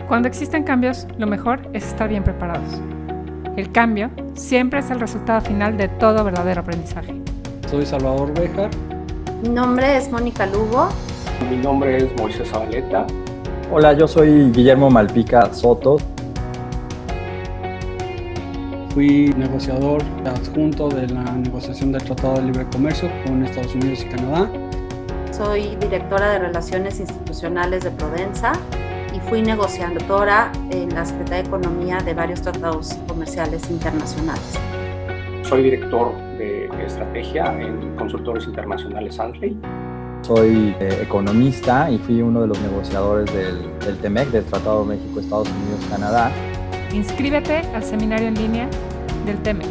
Cuando existen cambios, lo mejor es estar bien preparados. El cambio siempre es el resultado final de todo verdadero aprendizaje. Soy Salvador Béjar. Mi nombre es Mónica Lugo. Mi nombre es Moisés Zabaleta. Hola, yo soy Guillermo Malpica Soto. Fui negociador adjunto de la negociación del Tratado de Libre Comercio con Estados Unidos y Canadá. Soy directora de Relaciones Institucionales de Prodensa y fui negociadora en la Secretaría de Economía de varios tratados comerciales internacionales. Soy director de estrategia en Consultores Internacionales Ansley. Soy economista y fui uno de los negociadores del TEMEC, del Tratado México-Estados Unidos-Canadá. Inscríbete al seminario en línea del TEMEC,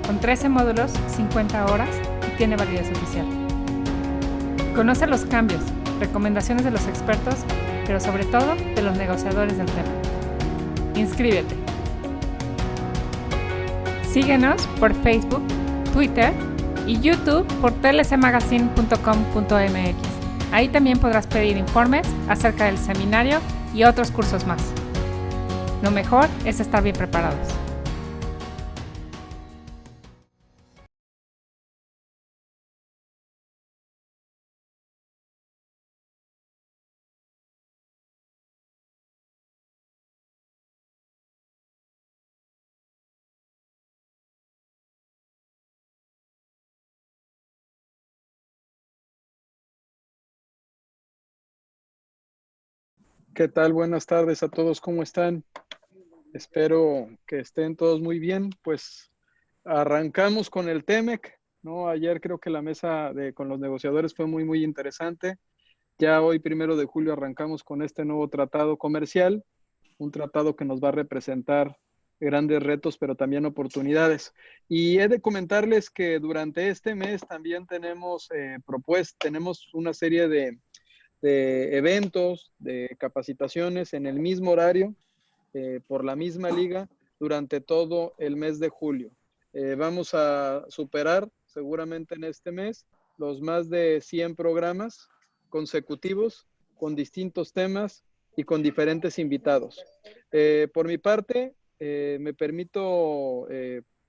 con 13 módulos, 50 horas y tiene validez oficial. Conoce los cambios, recomendaciones de los expertos, pero sobre todo de los negociadores del TEMEC. Inscríbete. Síguenos por Facebook, Twitter y YouTube por tlcmagazine.com.mx. Ahí también podrás pedir informes acerca del seminario y otros cursos más. Lo mejor es estar bien preparados. ¿Qué tal? Buenas tardes a todos, ¿cómo están? Espero que estén todos muy bien. Pues arrancamos con el TEMEC, ¿no? Ayer creo que la mesa con los negociadores fue muy interesante. Ya hoy, 1 de julio, arrancamos con este nuevo tratado comercial, un tratado que nos va a representar grandes retos, pero también oportunidades. Y he de comentarles que durante este mes también tenemos tenemos una serie de eventos, de capacitaciones en el mismo horario, por la misma liga, durante todo el mes de julio. Vamos a superar seguramente en este mes los más de 100 programas consecutivos con distintos temas y con diferentes invitados. Por mi parte, me permito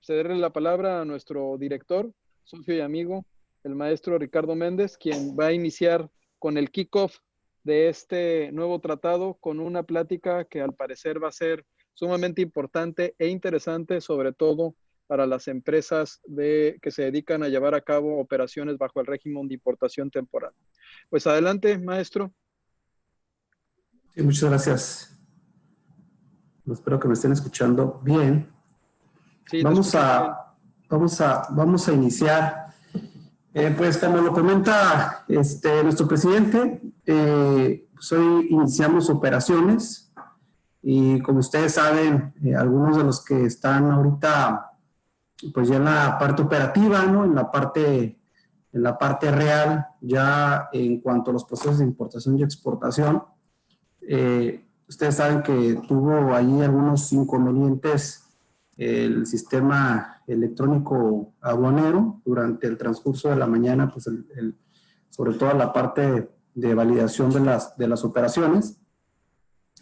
cederle la palabra a nuestro director, socio y amigo, el maestro Ricardo Méndez, quien va a iniciar con el kickoff de este nuevo tratado, con una plática que al parecer va a ser sumamente importante e interesante, sobre todo para las empresas que se dedican a llevar a cabo operaciones bajo el régimen de importación temporal. Pues adelante, maestro. Sí, muchas gracias. Espero que me estén escuchando bien. Sí, vamos a iniciar. Pues como lo comenta nuestro presidente, hoy iniciamos operaciones y como ustedes saben, algunos de los que están ahorita pues ya en la parte operativa, ¿no? En la parte real, ya en cuanto a los procesos de importación y exportación, ustedes saben que tuvo ahí algunos inconvenientes el sistema electrónico aduanero durante el transcurso de la mañana, pues sobre todo la parte de validación de las operaciones.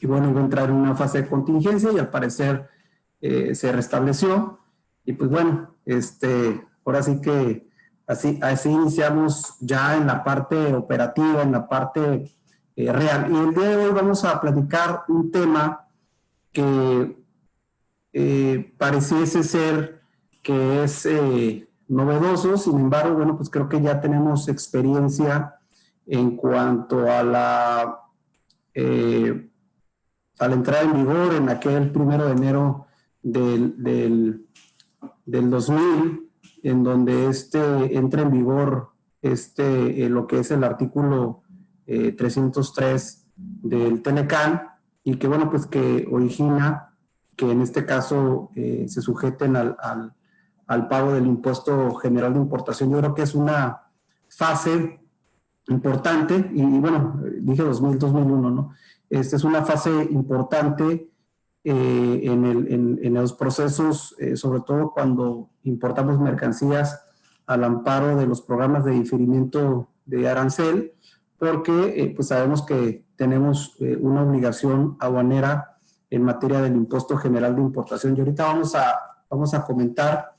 Y bueno, iba a entrar en una fase de contingencia y al parecer se restableció. Y pues bueno, ahora sí que así iniciamos ya en la parte operativa, en la parte real. Y el día de hoy vamos a platicar un tema que pareciese ser que es novedoso, sin embargo, bueno, pues creo que ya tenemos experiencia en cuanto a la entrada en vigor en aquel 1 de enero del 2000, en donde entra en vigor lo que es el artículo 303 del TELECAN, y que bueno, pues que origina que en este caso se sujeten al pago del impuesto general de importación. Yo creo que es una fase importante, y bueno, dije 2001, ¿no? Esta es una fase importante en los procesos, sobre todo cuando importamos mercancías al amparo de los programas de diferimiento de arancel, porque pues sabemos que tenemos una obligación aduanera en materia del impuesto general de importación. Y ahorita vamos a comentar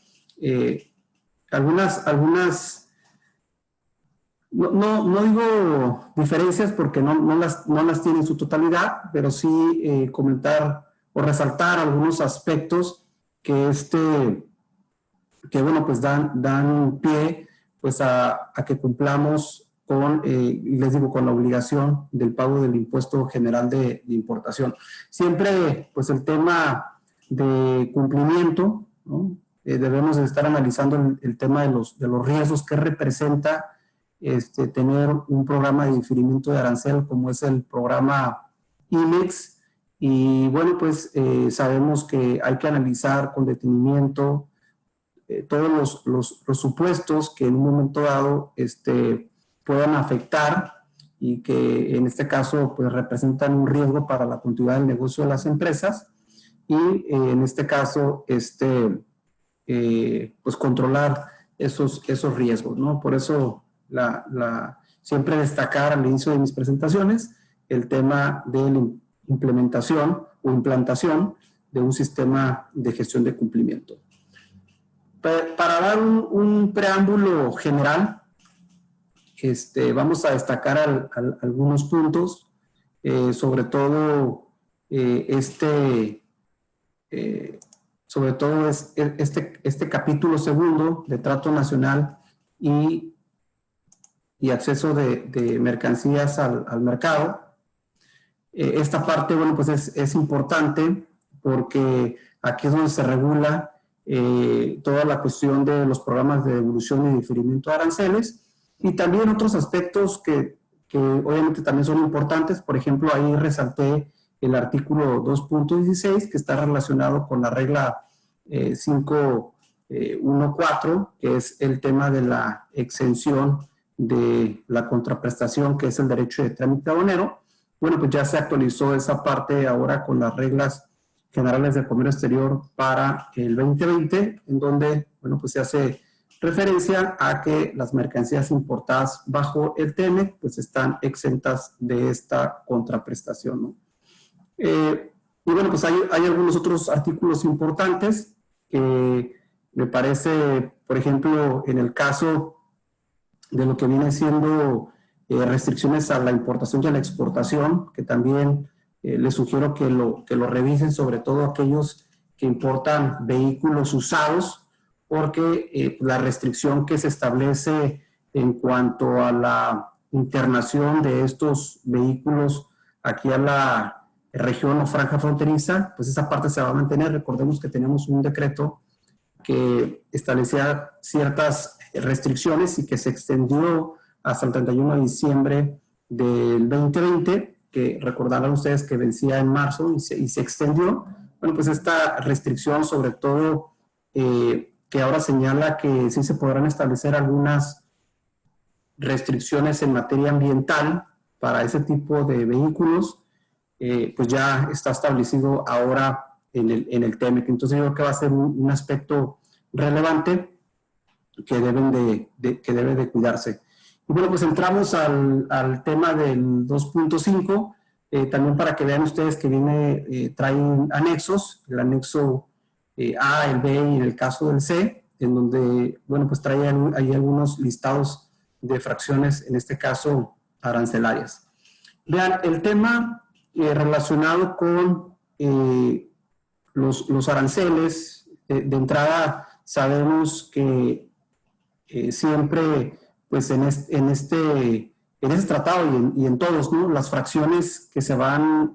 algunas no digo diferencias porque no las tiene en su totalidad, pero sí comentar o resaltar algunos aspectos que bueno, pues dan pie pues a que cumplamos con, les digo, con la obligación del pago del impuesto general de importación. Siempre, pues el tema de cumplimiento, ¿no? Debemos de estar analizando el tema de los riesgos que representa tener un programa de diferimiento de arancel como es el programa IMEX. Y bueno, pues sabemos que hay que analizar con detenimiento todos los supuestos que en un momento dado puedan afectar y que en este caso pues representan un riesgo para la continuidad del negocio de las empresas y en este caso pues controlar esos riesgos, ¿no? Por eso siempre destacar al inicio de mis presentaciones el tema de la implementación o implantación de un sistema de gestión de cumplimiento. Para dar un preámbulo general, vamos a destacar algunos puntos, sobre todo este capítulo segundo de trato nacional y acceso de mercancías al mercado. Esta parte, bueno, pues es importante porque aquí es donde se regula toda la cuestión de los programas de devolución y diferimiento de aranceles y también otros aspectos que obviamente también son importantes. Por ejemplo, ahí resalté el artículo 2.16 que está relacionado con la regla 5.1.4, que es el tema de la exención de la contraprestación, que es el derecho de trámite aduanero. Bueno, pues ya se actualizó esa parte ahora con las reglas generales de comercio exterior para el 2020, en donde, bueno, pues se hace referencia a que las mercancías importadas bajo el TEMEC, pues están exentas de esta contraprestación, ¿no? Y bueno, pues hay algunos otros artículos importantes que me parece, por ejemplo, en el caso de lo que viene siendo restricciones a la importación y a la exportación, que también les sugiero que lo revisen, sobre todo aquellos que importan vehículos usados, porque la restricción que se establece en cuanto a la internación de estos vehículos aquí a la región o franja fronteriza, pues esa parte se va a mantener. Recordemos que tenemos un decreto que establecía ciertas restricciones y que se extendió hasta el 31 de diciembre del 2020, que recordarán ustedes que vencía en marzo y se extendió. Bueno, pues esta restricción, sobre todo, que ahora señala que sí se podrán establecer algunas restricciones en materia ambiental para ese tipo de vehículos, pues ya está establecido ahora en el TEMEC. Entonces yo creo que va a ser un aspecto relevante que debe de cuidarse. Y bueno, pues entramos al tema del 2.5, también para que vean ustedes que trae anexos, el anexo A, el B y el caso del C, en donde, bueno, pues trae ahí algunos listados de fracciones, en este caso arancelarias. Vean, el tema relacionado con los aranceles, de entrada sabemos que siempre, pues en este tratado y en todos, ¿no? Las fracciones que se van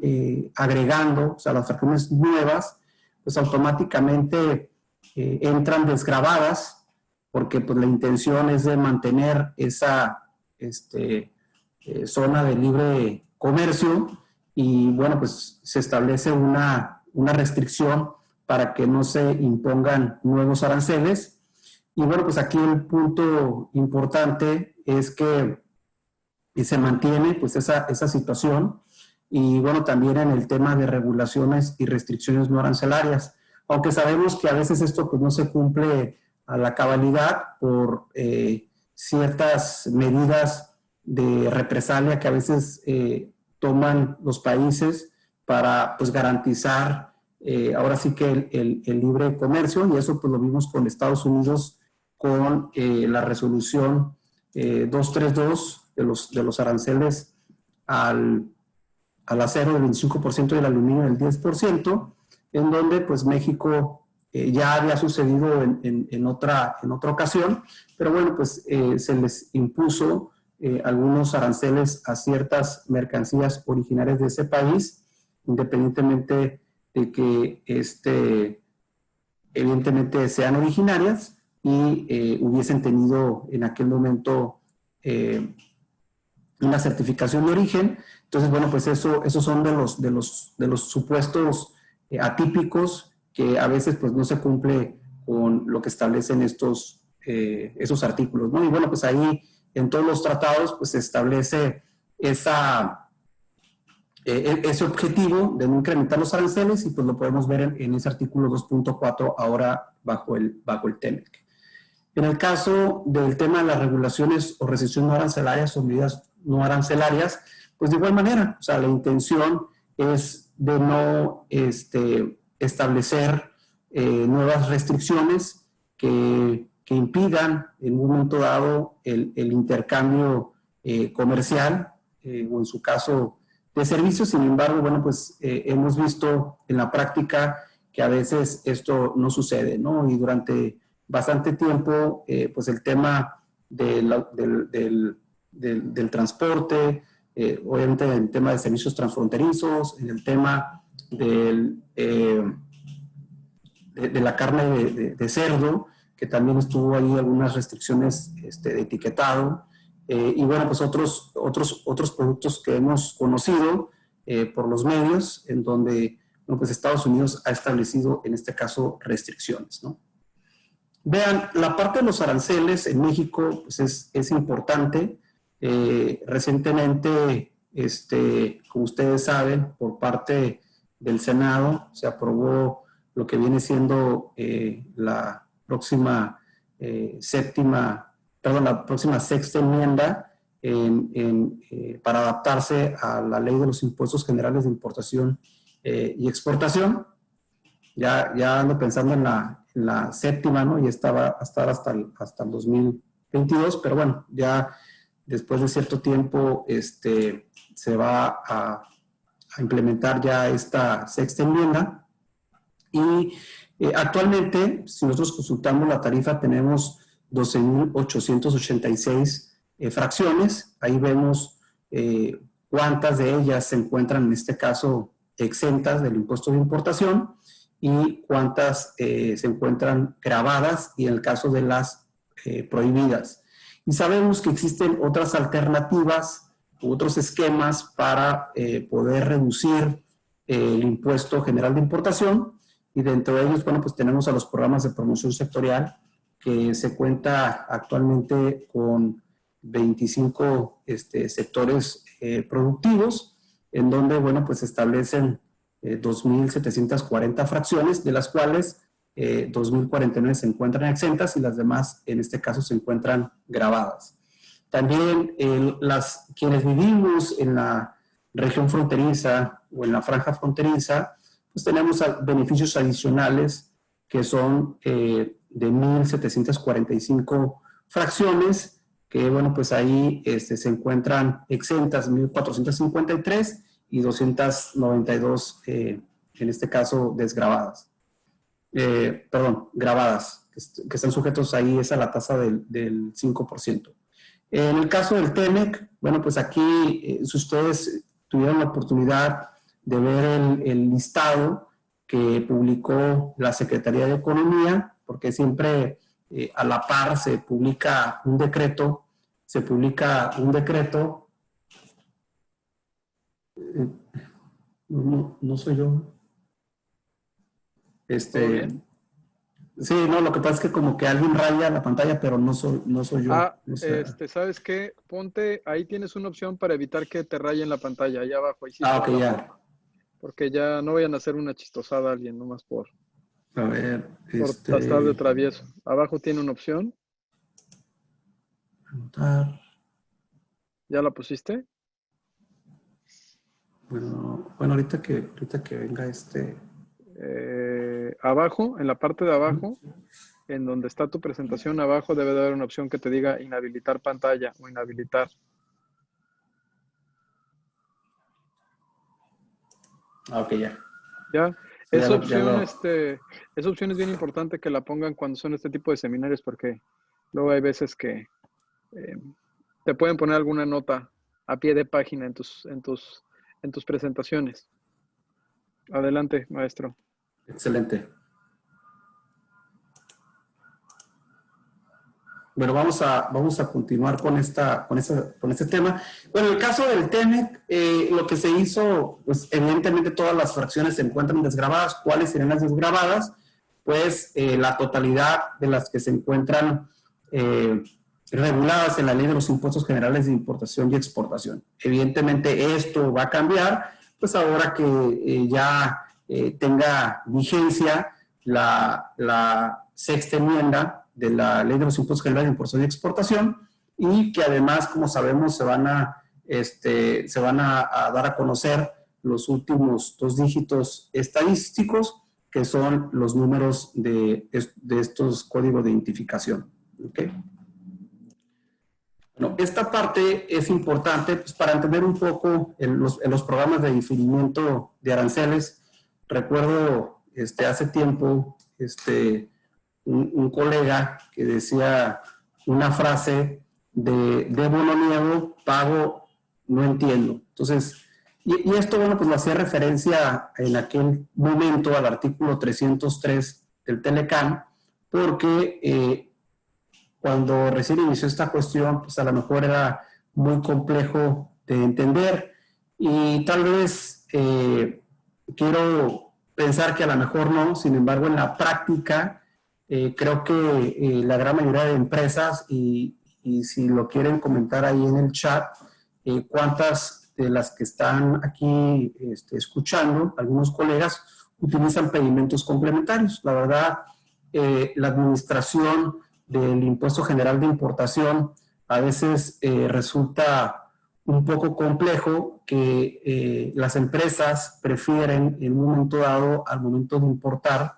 agregando, o sea, las fracciones nuevas, pues automáticamente entran desgravadas, porque pues la intención es de mantener esa zona de libre comercio y bueno, pues se establece una restricción para que no se impongan nuevos aranceles. Y bueno, pues aquí el punto importante es que se mantiene pues esa situación y bueno, también en el tema de regulaciones y restricciones no arancelarias, aunque sabemos que a veces esto pues no se cumple a la cabalidad por ciertas medidas de represalia que a veces toman los países para pues garantizar ahora sí que el libre comercio, y eso pues lo vimos con Estados Unidos con la resolución 232 de los aranceles al acero del 25% y al aluminio del 10%, en donde pues México ya había sucedido en otra ocasión, pero bueno, pues se les impuso algunos aranceles a ciertas mercancías originarias de ese país, independientemente de que evidentemente sean originarias y hubiesen tenido en aquel momento una certificación de origen. Entonces, bueno, pues esos son de los supuestos atípicos que a veces pues no se cumple con lo que establecen esos artículos, ¿no? Y bueno, pues ahí en todos los tratados pues se establece ese objetivo de no incrementar los aranceles, y pues lo podemos ver en ese artículo 2.4 ahora bajo el TEMEC. En el caso del tema de las regulaciones o restricciones no arancelarias o medidas no arancelarias, pues de igual manera, o sea, la intención es de no establecer nuevas restricciones que impidan en un momento dado el intercambio comercial o en su caso de servicios. Sin embargo, bueno, pues hemos visto en la práctica que a veces esto no sucede, ¿no? Y durante bastante tiempo, pues el tema del transporte, obviamente en el tema de servicios transfronterizos, en el tema de la carne de cerdo, que también estuvo ahí algunas restricciones de etiquetado, y bueno, pues otros productos que hemos conocido por los medios, en donde bueno, pues Estados Unidos ha establecido en este caso restricciones, ¿no? Vean, la parte de los aranceles en México pues es importante. Recientemente, como ustedes saben, por parte del Senado se aprobó lo que viene siendo la próxima sexta enmienda para adaptarse a la Ley de los Impuestos Generales de Importación y Exportación. Ya ando pensando en la séptima, ¿no? Y estaba hasta el 2022, pero bueno, ya después de cierto tiempo se va a implementar ya esta sexta enmienda. Y actualmente, si nosotros consultamos la tarifa, tenemos 12.886 fracciones. Ahí vemos cuántas de ellas se encuentran en este caso exentas del impuesto de importación y cuántas se encuentran gravadas, y en el caso de las prohibidas. Y sabemos que existen otras alternativas, otros esquemas para poder reducir el impuesto general de importación, y dentro de ellos, bueno, pues tenemos a los programas de promoción sectorial, que se cuenta actualmente con 25 sectores productivos, en donde, bueno, pues se establecen 2.740 fracciones, de las cuales 2.049 se encuentran exentas y las demás, en este caso, se encuentran gravadas. También quienes vivimos en la región fronteriza o en la franja fronteriza, pues tenemos beneficios adicionales que son de 1.745 fracciones, que bueno, pues ahí se encuentran exentas 1.453 y 292, en este caso, desgravadas. Gravadas, que están sujetos ahí es a la tasa del 5%. En el caso del TEMEC, bueno, pues aquí, si ustedes tuvieron la oportunidad de ver el listado que publicó la Secretaría de Economía, porque siempre a la par se publica un decreto, no soy yo. Sí, no, lo que pasa es que como que alguien raya la pantalla, pero no soy yo. No sé. ¿Sabes qué? Ponte, ahí tienes una opción para evitar que te rayen la pantalla, ahí abajo. Ahí sí ok, ya. Porque ya no vayan a hacer una chistosada a alguien, nomás por estar de travieso. Abajo tiene una opción. Anotar. ¿Ya la pusiste? Bueno, ahorita que venga abajo, en la parte de abajo, en donde está tu presentación, abajo debe de haber una opción que te diga inhabilitar pantalla o inhabilitar. Ok, ya. ¿Ya? Esa opción es bien importante que la pongan cuando son este tipo de seminarios, porque luego hay veces que te pueden poner alguna nota a pie de página en tus presentaciones. Adelante, maestro. Excelente. Bueno, vamos a continuar con este tema. Bueno, en el caso del TEMEC, lo que se hizo, pues evidentemente todas las fracciones se encuentran desgravadas. ¿Cuáles serían las desgravadas? Pues la totalidad de las que se encuentran reguladas en la Ley de los Impuestos Generales de Importación y Exportación. Evidentemente esto va a cambiar, pues ahora que ya tenga vigencia la sexta enmienda de la Ley de los Impuestos Generales de Importación y Exportación, y que además, como sabemos, se van a dar a conocer los últimos 2 dígitos estadísticos, que son los números de estos códigos de identificación. ¿Okay? Bueno, esta parte es importante pues, para entender un poco en los programas de diferimiento de aranceles. Recuerdo hace tiempo un colega que decía una frase de debo no niego, pago no entiendo. Entonces, y esto, bueno, pues lo hacía referencia en aquel momento al artículo 303 del Telecán, porque cuando recién inició esta cuestión, pues a lo mejor era muy complejo de entender, y tal vez quiero pensar que a lo mejor no. Sin embargo, en la práctica, creo que la gran mayoría de empresas, y si lo quieren comentar ahí en el chat, cuántas de las que están aquí escuchando, algunos colegas, utilizan pedimentos complementarios. La verdad, la administración del Impuesto General de Importación a veces resulta un poco complejo, que las empresas prefieren en un momento dado, al momento de importar,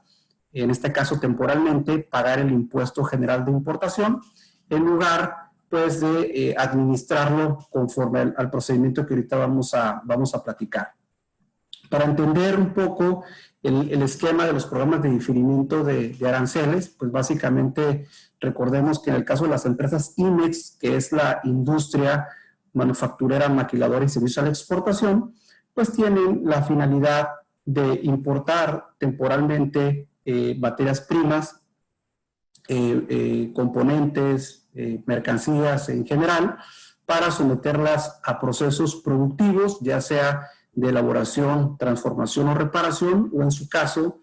en este caso temporalmente, pagar el Impuesto General de Importación en lugar pues de administrarlo conforme al procedimiento que ahorita vamos a platicar. Para entender un poco el esquema de los programas de diferimiento de aranceles, pues básicamente recordemos que en el caso de las empresas IMEX, que es la industria manufacturera, maquiladora y servicios a la exportación, pues tienen la finalidad de importar temporalmente materias primas, componentes, mercancías en general, para someterlas a procesos productivos, ya sea de elaboración, transformación o reparación, o en su caso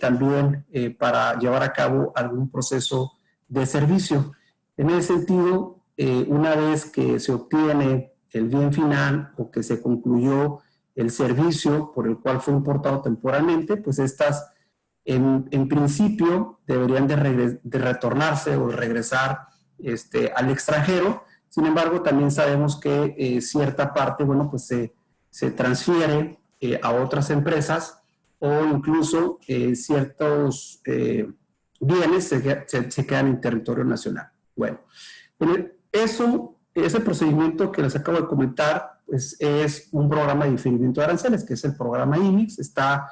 también para llevar a cabo algún proceso de servicio. En ese sentido, una vez que se obtiene el bien final o que se concluyó el servicio por el cual fue importado temporalmente, pues estas en principio deberían de retornarse o regresar al extranjero. Sin embargo, también sabemos que cierta parte, bueno, pues se transfiere a otras empresas, o incluso ciertos bienes se quedan en territorio nacional. Bueno, ese procedimiento que les acabo de comentar, pues es un programa de diferimiento de aranceles, que es el programa IMIX. Está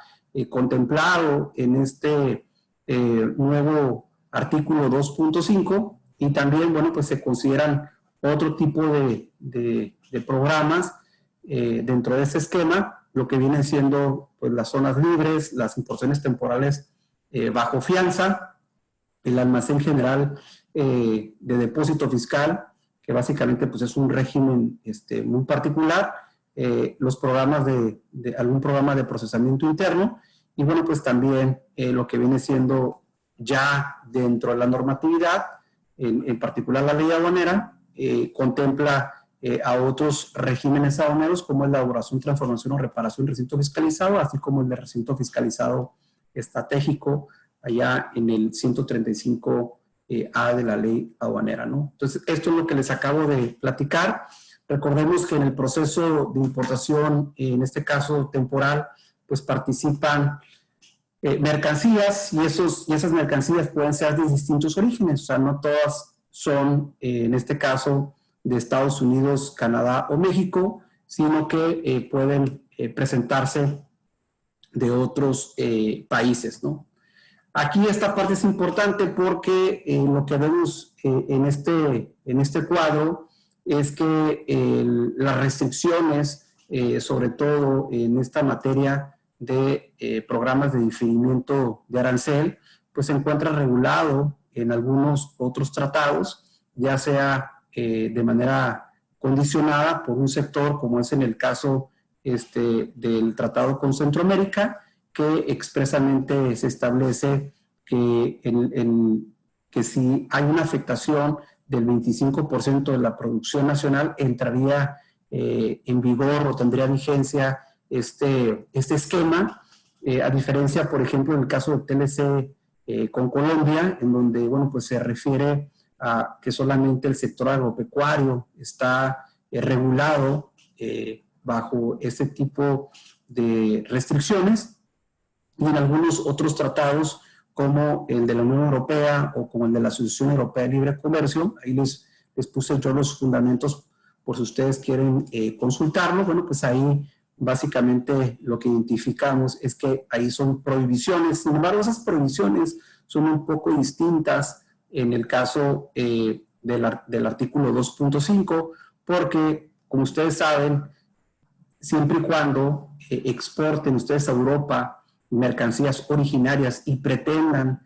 contemplado en este nuevo artículo 2.5, y también, bueno, pues se consideran otro tipo de programas dentro de ese esquema, lo que vienen siendo pues las zonas libres, las importaciones temporales bajo fianza, el almacén general de depósito fiscal, que básicamente pues es un régimen muy particular, los programas de algún programa de procesamiento interno, y bueno, pues también lo que viene siendo ya dentro de la normatividad, en particular la ley aduanera, contempla a otros regímenes aduaneros, como es la elaboración, transformación o reparación de recinto fiscalizado, así como el de recinto fiscalizado estratégico, allá en el 135A de la ley aduanera, ¿no? Entonces, esto es lo que les acabo de platicar. Recordemos que en el proceso de importación, en este caso temporal, pues participan mercancías y esas mercancías pueden ser de distintos orígenes, o sea, no todas son, en este caso, de Estados Unidos, Canadá o México, sino que pueden presentarse de otros países, ¿no? Aquí esta parte es importante porque lo que vemos en este cuadro es que las restricciones, sobre todo en esta materia de programas de diferimiento de arancel, pues se encuentra regulado en algunos otros tratados, ya sea de manera condicionada por un sector, como es en el caso del tratado con Centroamérica, que expresamente se establece que, que si hay una afectación del 25% de la producción nacional, entraría en vigor o tendría vigencia este esquema, a diferencia, por ejemplo, en el caso de TLC con Colombia, en donde, bueno, pues se refiere a que solamente el sector agropecuario está regulado bajo este tipo de restricciones, y en algunos otros tratados, como el de la Unión Europea o como el de la Asociación Europea de Libre Comercio, ahí les puse yo los fundamentos por si ustedes quieren consultarlo. Bueno, pues ahí básicamente lo que identificamos es que ahí son prohibiciones. Sin embargo, esas prohibiciones son un poco distintas en el caso del artículo 2.5, porque, como ustedes saben, siempre y cuando exporten ustedes a Europa mercancías originarias y pretendan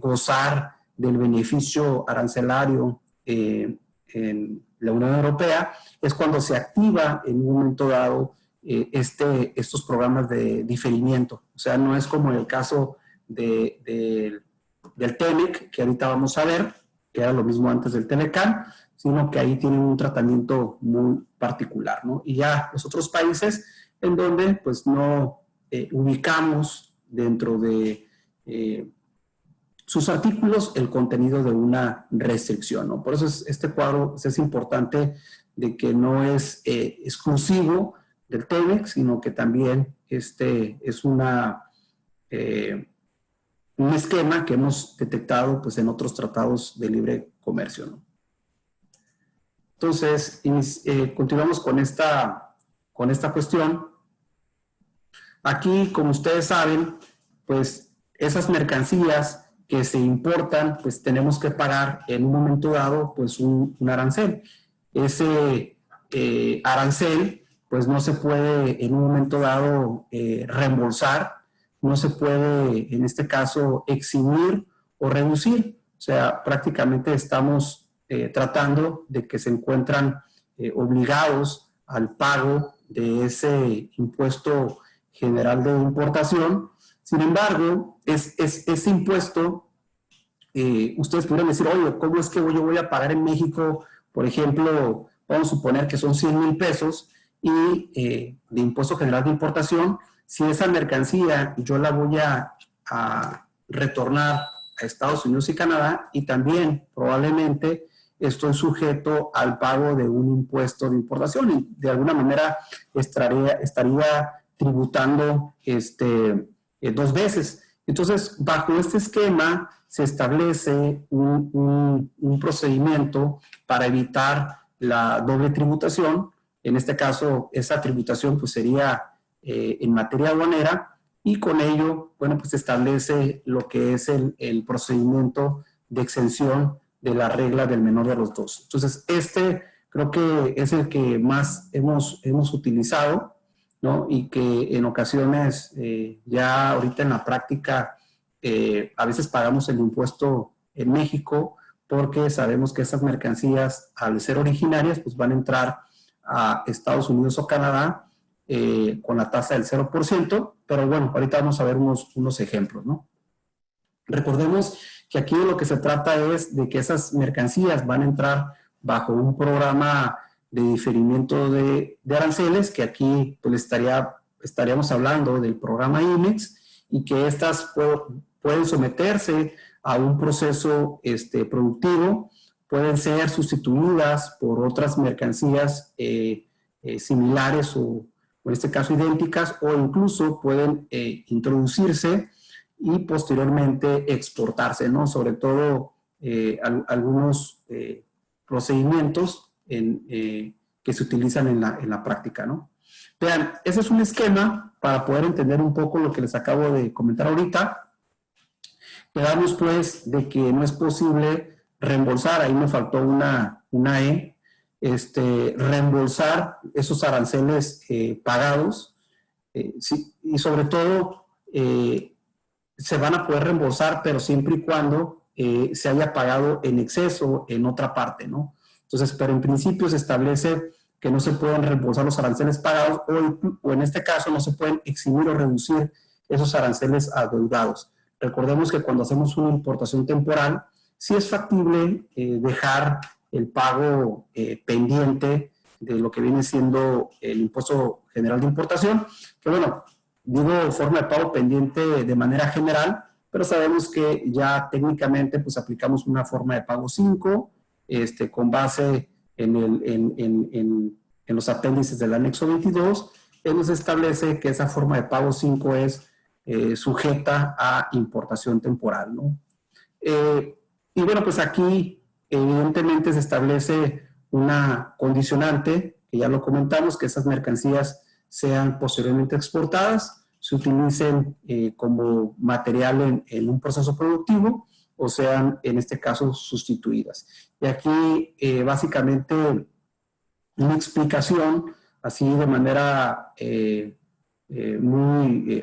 gozar del beneficio arancelario en la Unión Europea, es cuando se activa en un momento dado estos programas de diferimiento. O sea, no es como en el caso del TEMEC, que ahorita vamos a ver, que era lo mismo antes del TEMECAN, sino que ahí tienen un tratamiento muy particular, ¿no? Y ya los otros países en donde pues no ubicamos dentro de sus artículos el contenido de una restricción, ¿no? Por eso este cuadro es importante, de que no es exclusivo del TEMEC, sino que también es un esquema que hemos detectado pues, en otros tratados de libre comercio, ¿no? Entonces, continuamos con esta cuestión. Aquí, como ustedes saben, pues esas mercancías que se importan, pues tenemos que pagar en un momento dado pues un arancel. Ese arancel pues no se puede en un momento dado reembolsar, no se puede en este caso eximir o reducir. O sea, prácticamente estamos tratando de que se encuentran obligados al pago de ese impuesto general de importación. Sin embargo, ese impuesto, ustedes podrían decir, oye, ¿cómo es que yo voy a pagar en México, por ejemplo, vamos a suponer que son 100,000 pesos y de impuesto general de importación, si esa mercancía yo la voy a retornar a Estados Unidos y Canadá, y también probablemente estoy sujeto al pago de un impuesto de importación y de alguna manera estaría tributando dos veces. Entonces, bajo este esquema se establece un procedimiento para evitar la doble tributación. En este caso, esa tributación pues sería en materia aduanera, y con ello, bueno, pues se establece lo que es el procedimiento de exención de la regla del menor de los dos. Entonces, creo que es el que más hemos utilizado, ¿no? Y que en ocasiones, ya ahorita en la práctica, a veces pagamos el impuesto en México porque sabemos que esas mercancías, al ser originarias, pues van a entrar a Estados Unidos o Canadá con la tasa del 0%, pero bueno, ahorita vamos a ver unos ejemplos, ¿no? Recordemos que aquí de lo que se trata es de que esas mercancías van a entrar bajo un programa de diferimiento de aranceles, que aquí pues estaríamos hablando del programa IMEX, y que estas pueden someterse a un proceso productivo pueden ser sustituidas por otras mercancías similares o en este caso idénticas, o incluso pueden introducirse y posteriormente exportarse, ¿no? Sobre todo algunos procedimientos que se utilizan en la práctica, ¿no? Vean, ese es un esquema para poder entender un poco lo que les acabo de comentar ahorita. Quedamos pues de que no es posible reembolsar, ahí me faltó una E, reembolsar esos aranceles pagados, sí, y sobre todo se van a poder reembolsar, pero siempre y cuando se haya pagado en exceso en otra parte, ¿no? Entonces, pero en principio se establece que no se pueden reembolsar los aranceles pagados o en este caso no se pueden eximir o reducir esos aranceles adeudados. Recordemos que cuando hacemos una importación temporal, sí es factible dejar el pago pendiente de lo que viene siendo el impuesto general de importación, que bueno, digo forma de pago pendiente de manera general, pero sabemos que ya técnicamente pues aplicamos una forma de pago 5, con base en los apéndices del anexo 22, nos establece que esa forma de pago 5 es sujeta a importación temporal, ¿no? Y bueno, pues aquí evidentemente se establece una condicionante, que ya lo comentamos, que esas mercancías sean posteriormente exportadas, se utilicen como material en un proceso productivo o sean, en este caso, sustituidas. Y aquí, básicamente, una explicación, así de manera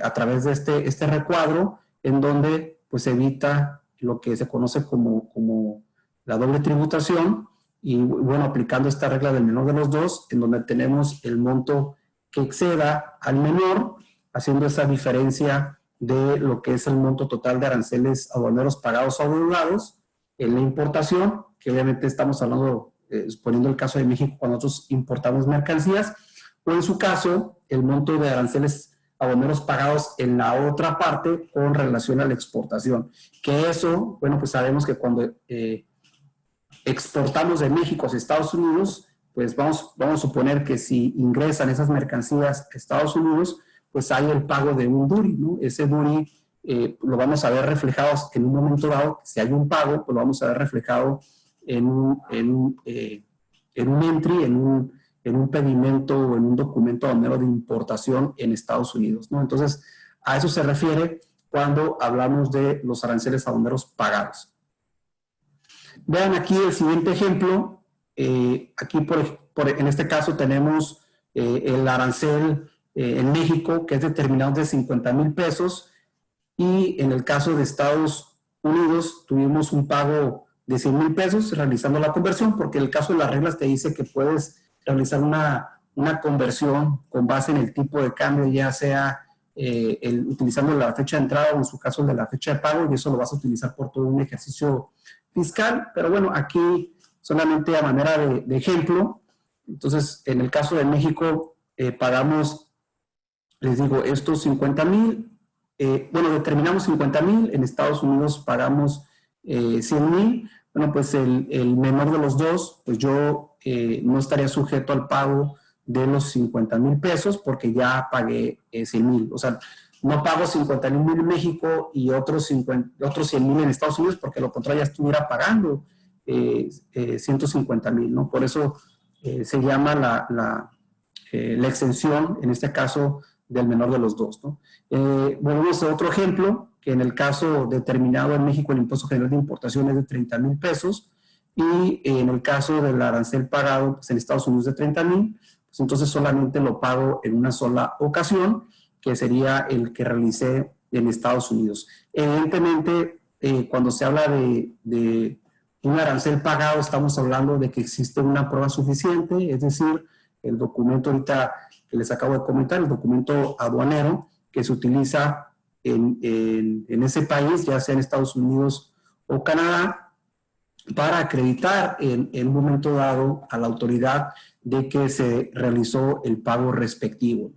a través de este recuadro, en donde pues evita lo que se conoce como la doble tributación, y bueno, aplicando esta regla del menor de los dos, en donde tenemos el monto que exceda al menor, haciendo esa diferencia de lo que es el monto total de aranceles aduaneros pagados o adeudados en la importación, que obviamente estamos hablando, poniendo el caso de México, cuando nosotros importamos mercancías, o en su caso, el monto de aranceles aduaneros pagados en la otra parte con relación a la exportación. Que eso, bueno, pues sabemos que cuando exportamos de México hacia Estados Unidos, pues vamos a suponer que si ingresan esas mercancías a Estados Unidos, pues hay el pago de un duty, ¿no? Ese duty lo vamos a ver reflejado en un momento dado, si hay un pago, pues lo vamos a ver reflejado en un entry, en un pedimento o en un documento aduanero de importación en Estados Unidos, ¿no? Entonces, a eso se refiere cuando hablamos de los aranceles aduaneros pagados. Vean aquí el siguiente ejemplo. Aquí, en este caso, tenemos el arancel en México, que es determinado de 50,000 pesos, y en el caso de Estados Unidos tuvimos un pago de 100,000 pesos realizando la conversión, porque en el caso de las reglas te dice que puedes realizar una conversión con base en el tipo de cambio, ya sea utilizando la fecha de entrada o en su caso de la fecha de pago, y eso lo vas a utilizar por todo un ejercicio fiscal. Pero bueno, aquí solamente a manera de ejemplo. Entonces, en el caso de México, pagamos, les digo, estos 50,000, bueno, determinamos 50,000, en Estados Unidos pagamos 100,000. Bueno, pues el menor de los dos, pues yo no estaría sujeto al pago de los 50,000 pesos porque ya pagué 100,000. O sea, no pago 50,000 en México y otros 100,000 en Estados Unidos, porque lo contrario ya estuviera pagando 150,000, ¿no? Por eso se llama la exención, en este caso, del menor de los dos, ¿no? Volvemos a otro ejemplo, que en el caso determinado en México el impuesto general de importación es de 30,000 pesos, y en el caso del arancel pagado pues en Estados Unidos de 30,000, pues entonces solamente lo pago en una sola ocasión, que sería el que realicé en Estados Unidos. Evidentemente, cuando se habla de un arancel pagado, estamos hablando de que existe una prueba suficiente, es decir, el documento ahorita que les acabo de comentar, el documento aduanero que se utiliza en ese país, ya sea en Estados Unidos o Canadá, para acreditar en un momento dado a la autoridad de que se realizó el pago respectivo.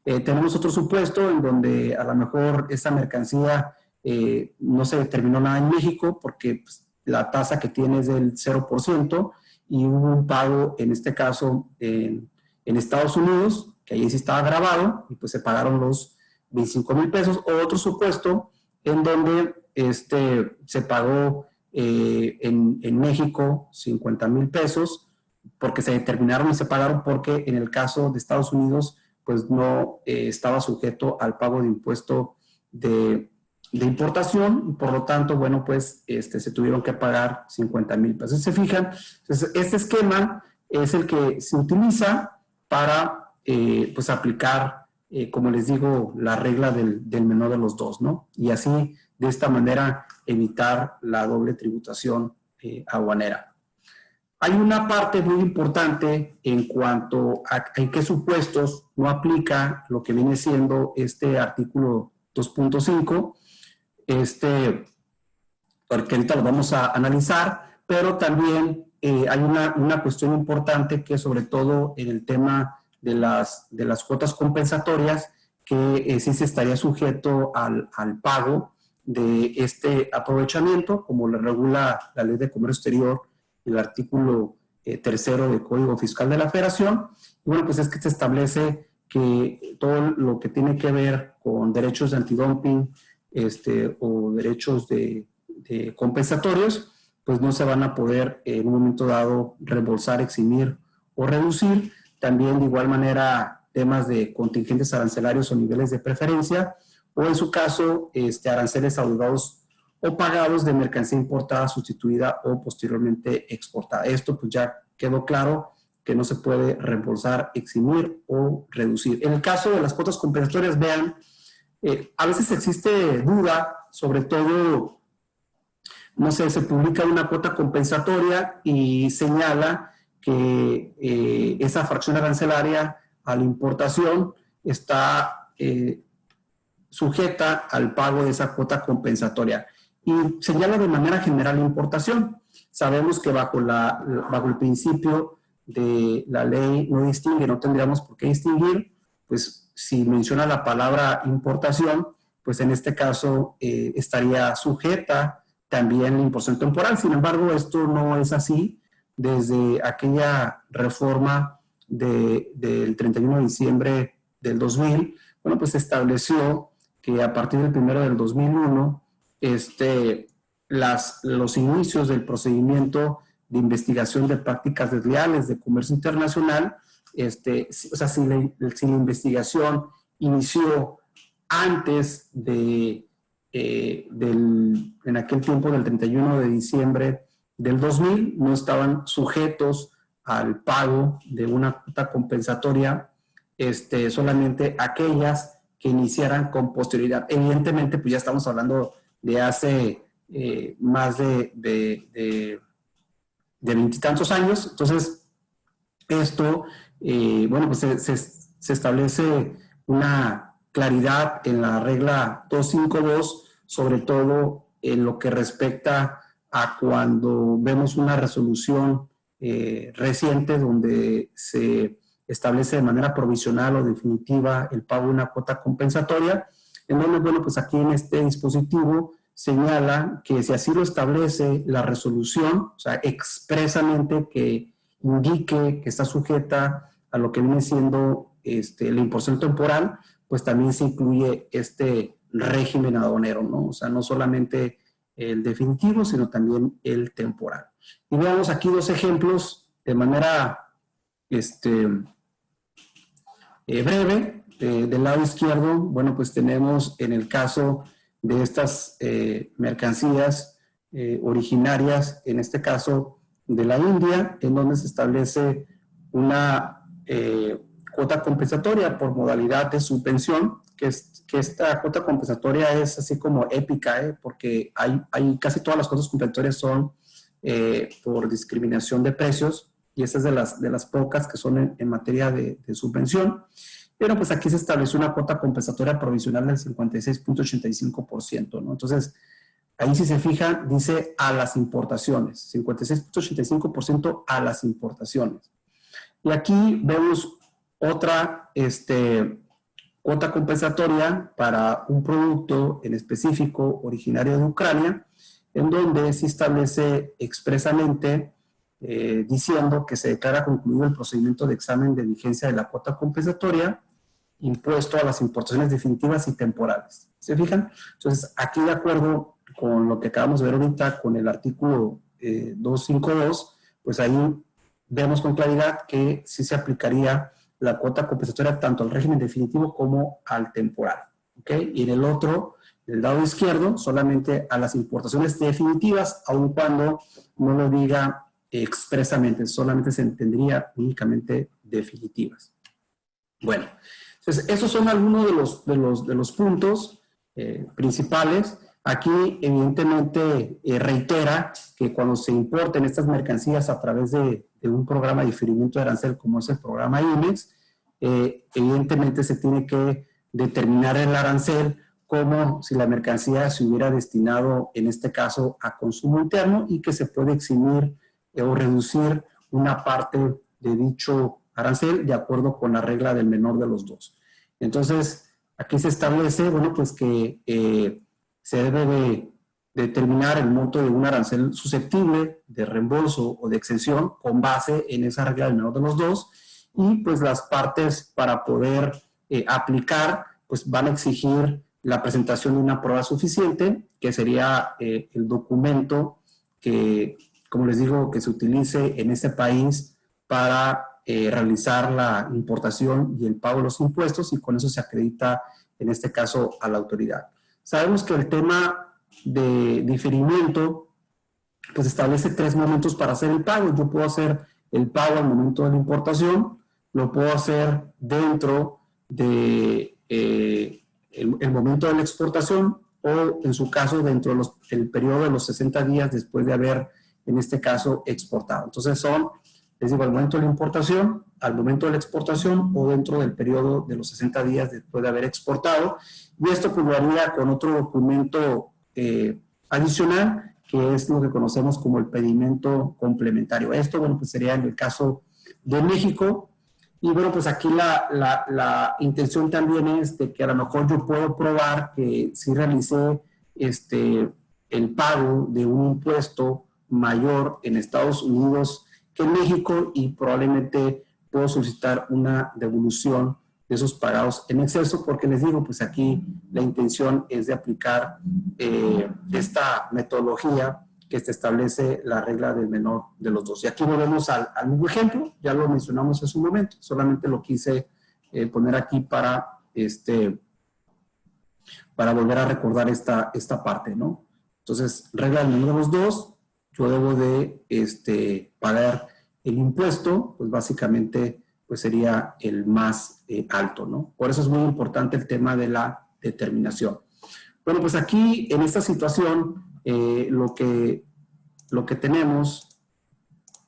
Tenemos otro supuesto en donde a lo mejor esa mercancía no se determinó nada en México porque pues, la tasa que tiene es del 0% y hubo un pago, en este caso, en Estados Unidos, que ahí sí estaba grabado, y pues se pagaron los 25,000 pesos, o otro supuesto en donde se pagó en México 50,000 pesos, porque se determinaron y se pagaron porque en el caso de Estados Unidos, pues no estaba sujeto al pago de impuesto de importación, y por lo tanto, bueno, pues se tuvieron que pagar 50,000 pesos. ¿Se fijan? Entonces, este esquema es el que se utiliza para pues aplicar, como les digo, la regla del menor de los dos, ¿no? Y así, de esta manera, evitar la doble tributación aduanera. Hay una parte muy importante en cuanto a en qué supuestos no aplica lo que viene siendo este artículo 2.5, porque ahorita lo vamos a analizar, pero también hay una cuestión importante que sobre todo en el tema de las cuotas compensatorias, que sí se estaría sujeto al pago de este aprovechamiento, como le regula la Ley de Comercio Exterior, el artículo 3º del Código Fiscal de la Federación. Y bueno, pues es que se establece que todo lo que tiene que ver con derechos de antidumping o derechos de compensatorios, pues no se van a poder en un momento dado reembolsar, eximir o reducir. También de igual manera temas de contingentes arancelarios o niveles de preferencia, o en su caso aranceles adeudados o pagados de mercancía importada, sustituida o posteriormente exportada. Esto pues ya quedó claro que no se puede reembolsar, eximir o reducir. En el caso de las cuotas compensatorias, vean, a veces existe duda, sobre todo, no sé, se publica una cuota compensatoria y señala que esa fracción arancelaria a la importación está sujeta al pago de esa cuota compensatoria. Y señala de manera general la importación. Sabemos que bajo el principio de la ley no distingue, no tendríamos por qué distinguir, pues si menciona la palabra importación, pues en este caso estaría sujeta también la importación temporal. Sin embargo, esto no es así. Desde aquella reforma del 31 de diciembre del 2000, bueno, pues se estableció que a partir del 1 del 2001, los inicios del procedimiento de investigación de prácticas desleales de comercio internacional, o sea, si la investigación inició antes en aquel tiempo del 31 de diciembre del 2000, no estaban sujetos al pago de una cuota compensatoria, solamente aquellas que iniciaran con posterioridad. Evidentemente, pues ya estamos hablando de hace más de 20 y tantos años. Entonces, esto, bueno, pues se establece una claridad en la regla 252, sobre todo en lo que respecta a cuando vemos una resolución reciente donde se establece de manera provisional o definitiva el pago de una cuota compensatoria, en donde, bueno, pues aquí en este dispositivo señala que si así lo establece la resolución, o sea, expresamente que indique que está sujeta a lo que viene siendo la imposición temporal, pues también se incluye este régimen aduanero, ¿no? O sea, no solamente el definitivo, sino también el temporal. Y veamos aquí dos ejemplos de manera breve. Del lado izquierdo, bueno, pues tenemos en el caso de estas mercancías originarias, en este caso de la India, en donde se establece una cuota compensatoria por modalidad de subvención, que esta cuota compensatoria es así como épica, porque hay casi todas las cuotas compensatorias son por discriminación de precios, y esta es de las pocas que son en materia de subvención. Pero pues aquí se estableció una cuota compensatoria provisional del 56.85%, ¿no? Entonces, ahí si se fijan, dice a las importaciones, 56.85% a las importaciones. Y aquí vemos otra cuota compensatoria para un producto en específico originario de Ucrania, en donde se establece expresamente diciendo que se declara concluido el procedimiento de examen de vigencia de la cuota compensatoria impuesto a las importaciones definitivas y temporales. ¿Se fijan? Entonces, aquí de acuerdo con lo que acabamos de ver ahorita con el artículo 252, pues ahí vemos con claridad que sí se aplicaría la cuota compensatoria tanto al régimen definitivo como al temporal. ¿Ok? Y en el otro, del lado izquierdo, solamente a las importaciones definitivas, aun cuando no lo diga expresamente, solamente se entendería únicamente definitivas. Bueno, entonces esos son algunos de los puntos principales. Aquí evidentemente reitera que cuando se importen estas mercancías a través de un programa de diferimiento de arancel como es el programa IMEX, evidentemente se tiene que determinar el arancel como si la mercancía se hubiera destinado en este caso a consumo interno y que se puede eximir o reducir una parte de dicho arancel de acuerdo con la regla del menor de los dos. Entonces, aquí se establece, bueno, pues que se debe de determinar el monto de un arancel susceptible de reembolso o de exención con base en esa regla del menor de los dos, y pues las partes para poder aplicar, pues van a exigir la presentación de una prueba suficiente, que sería el documento que, como les digo, que se utilice en ese país para realizar la importación y el pago de los impuestos, y con eso se acredita, en este caso, a la autoridad. Sabemos que el tema de diferimiento, pues establece 3 momentos para hacer el pago. Yo puedo hacer el pago al momento de la importación, lo puedo hacer dentro de el momento de la exportación, o en su caso dentro del periodo de los 60 días después de haber, en este caso, exportado. Entonces son, les digo, al momento de la importación, al momento de la exportación o dentro del periodo de los 60 días después de haber exportado. Y esto pues lo haría con otro documento adicional, que es lo que conocemos como el pedimento complementario. Esto, bueno, pues sería en el caso de México. Y bueno, pues aquí la intención también es de que a lo mejor yo puedo probar que sí realicé el pago de un impuesto mayor en Estados Unidos que en México, y probablemente puedo solicitar una devolución de esos pagados en exceso, porque les digo, pues aquí la intención es de aplicar esta metodología que establece la regla del menor de los dos. Y aquí volvemos al mismo ejemplo, ya lo mencionamos hace un momento, solamente lo quise poner aquí para volver a recordar esta parte, ¿no? Entonces, regla del menor de los dos, yo debo de pagar el impuesto, pues básicamente pues sería el más alto, ¿no? Por eso es muy importante el tema de la determinación. Bueno, pues aquí en esta situación lo que tenemos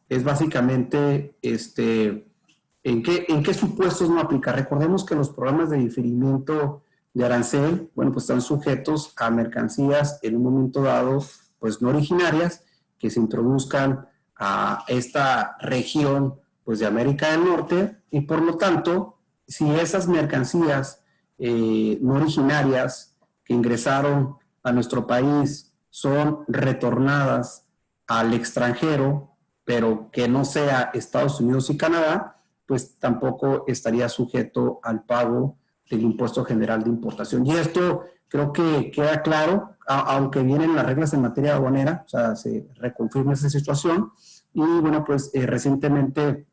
es básicamente ¿en qué supuestos no aplica? Recordemos que los programas de diferimiento de arancel, bueno, pues están sujetos a mercancías en un momento dado, pues no originarias, que se introduzcan a esta región, pues de América del Norte, y por lo tanto, si esas mercancías no originarias que ingresaron a nuestro país son retornadas al extranjero, pero que no sea Estados Unidos y Canadá, pues tampoco estaría sujeto al pago del impuesto general de importación. Y esto creo que queda claro, aunque vienen las reglas en materia aduanera, o sea, se reconfirma esa situación. Y bueno, pues recientemente,